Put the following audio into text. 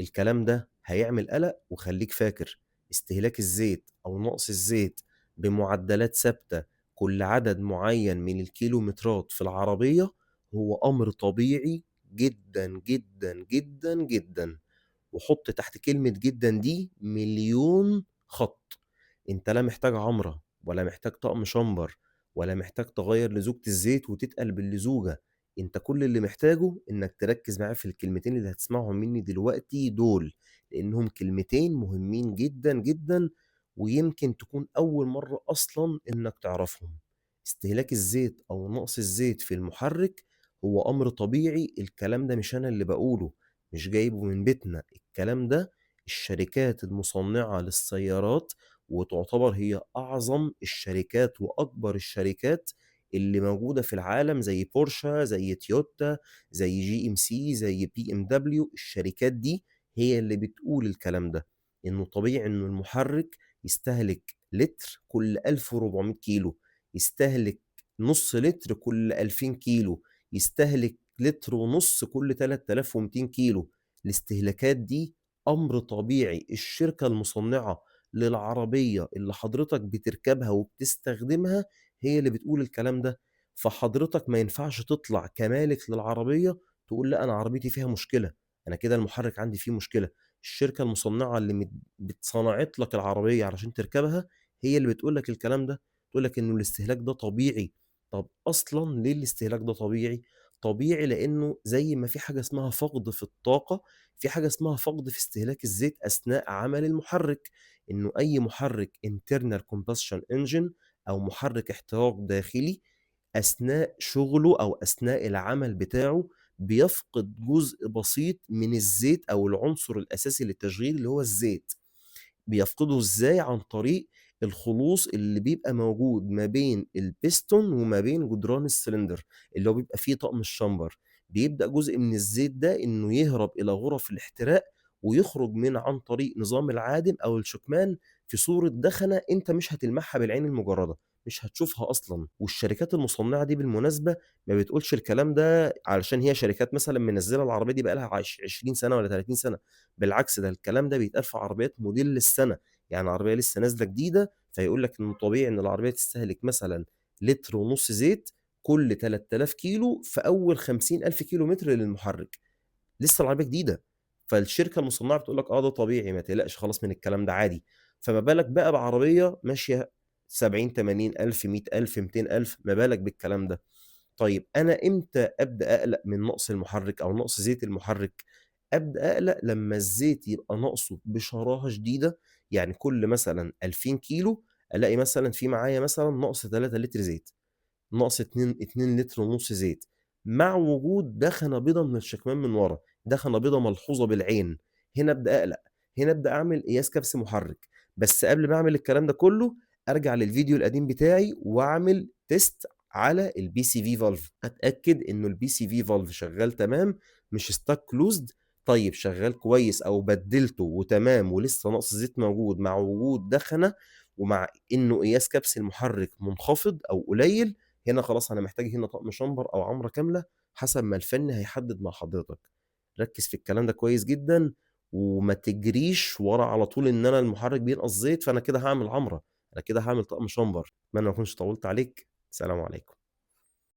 الكلام ده هيعمل قلق. وخليك فاكر استهلاك الزيت أو نقص الزيت بمعدلات ثابتة كل عدد معين من الكيلومترات في العربية هو أمر طبيعي جدا جدا جدا جدا. وحط تحت كلمة جدا دي مليون خط. انت لا محتاج عمرة ولا محتاج طقم شمبر ولا محتاج تغير لزوجة الزيت وتتقل باللزوجة. انت كل اللي محتاجه انك تركز معايا في الكلمتين اللي هتسمعهم مني دلوقتي دول، لانهم كلمتين مهمين جدا جدا، ويمكن تكون اول مرة اصلا انك تعرفهم. استهلاك الزيت او نقص الزيت في المحرك هو امر طبيعي. الكلام ده مش انا اللي بقوله، مش جايبه من بيتنا. الكلام ده الشركات المصنعة للسيارات، وتعتبر هي أعظم الشركات وأكبر الشركات اللي موجودة في العالم، زي بورشا، زي تويوتا، زي جي ام سي، زي بي ام دبليو. الشركات دي هي اللي بتقول الكلام ده، إنه طبيعي إنه المحرك يستهلك لتر كل 1400 كيلو، يستهلك نص لتر كل 2000 كيلو، يستهلك لتر ونص كل 3200 كيلو. الاستهلاكات دي أمر طبيعي. الشركة المصنعة للعربية اللي حضرتك بتركبها وبتستخدمها هي اللي بتقول الكلام ده. فحضرتك ما ينفعش تطلع كمالك للعربية تقول لا أنا عربيتي فيها مشكلة، أنا كده المحرك عندي فيه مشكلة. الشركة المصنعة اللي بتصنعت لك العربية علشان تركبها هي اللي بتقول لك الكلام ده، تقول لك إنه الاستهلاك ده طبيعي. طب أصلا ليه الاستهلاك ده طبيعي؟ طبيعي لأنه زي ما في حاجة اسمها فقد في الطاقة، في حاجة اسمها فقد في استهلاك الزيت أثناء عمل المحرك. إنه أي محرك internal combustion engine أو محرك احتراق داخلي أثناء شغله أو أثناء العمل بتاعه بيفقد جزء بسيط من الزيت أو العنصر الأساسي للتشغيل اللي هو الزيت. بيفقده ازاي؟ عن طريق الخلوص اللي بيبقى موجود ما بين البيستون وما بين جدران السلندر اللي هو بيبقى فيه طقم الشمبر. بيبدأ جزء من الزيت ده انه يهرب الى غرف الاحتراق ويخرج من عن طريق نظام العادم او الشكمان في صورة دخنة انت مش هتلمحها بالعين المجردة، مش هتشوفها اصلا. والشركات المصنعة دي بالمناسبة ما بتقولش الكلام ده علشان هي شركات مثلا منزلة العربية دي بقالها 20 سنة ولا 30 سنة. بالعكس، ده الكلام ده بيتقال في عربيات موديل السنة. يعني عربية لسه نازلة جديدة فيقول لك انه طبيعي ان العربية تستهلك مثلا لتر ونص زيت كل 3000 كيلو في اول 50000 كيلو متر للمحرك. لسه العربية جديدة. فالشركة المصنعة بتقول لك اه ده طبيعي، ما تقلقش خلاص من الكلام ده عادي. فما بالك بقى بعربية ماشية 70 80 ألف 100 ألف 200 ألف، ما بالك بالكلام ده. طيب انا امتى ابدا اقلق من نقص المحرك او نقص زيت المحرك؟ ابدا اقلق لما الزيت يبقى نقصه بشراهه شديده. يعني كل مثلا 2000 كيلو الاقي مثلا في معايا مثلا نقص 3 لتر زيت، ناقص 2 لتر ونص زيت، مع وجود دخنه بيضه من الشكمان من ورا، دخنه بيضه ملحوظه بالعين. هنا ابدا اقلق، هنا ابدا اعمل قياس كبس محرك. بس قبل ما اعمل الكلام ده كله ارجع للفيديو القديم بتاعي واعمل تيست على البي سي في فالف، اتاكد انه البي سي في فالف شغال تمام، مش ستاك كلوزد. طيب شغال كويس او بدلته وتمام ولسه نقص زيت موجود مع وجود دخنه، ومع انه قياس كبس المحرك منخفض او قليل، هنا خلاص انا محتاج هنا طقم شمبر او عمره كامله حسب ما الفني هيحدد مع حضرتك. ركز في الكلام ده كويس جدا، وما تجريش ورا على طول ان انا المحرك بينقص زيت فانا كده هعمل عمره، انا كده هعمل طقم شمبر. ما انا ما اكونش طولت عليك. سلام عليكم.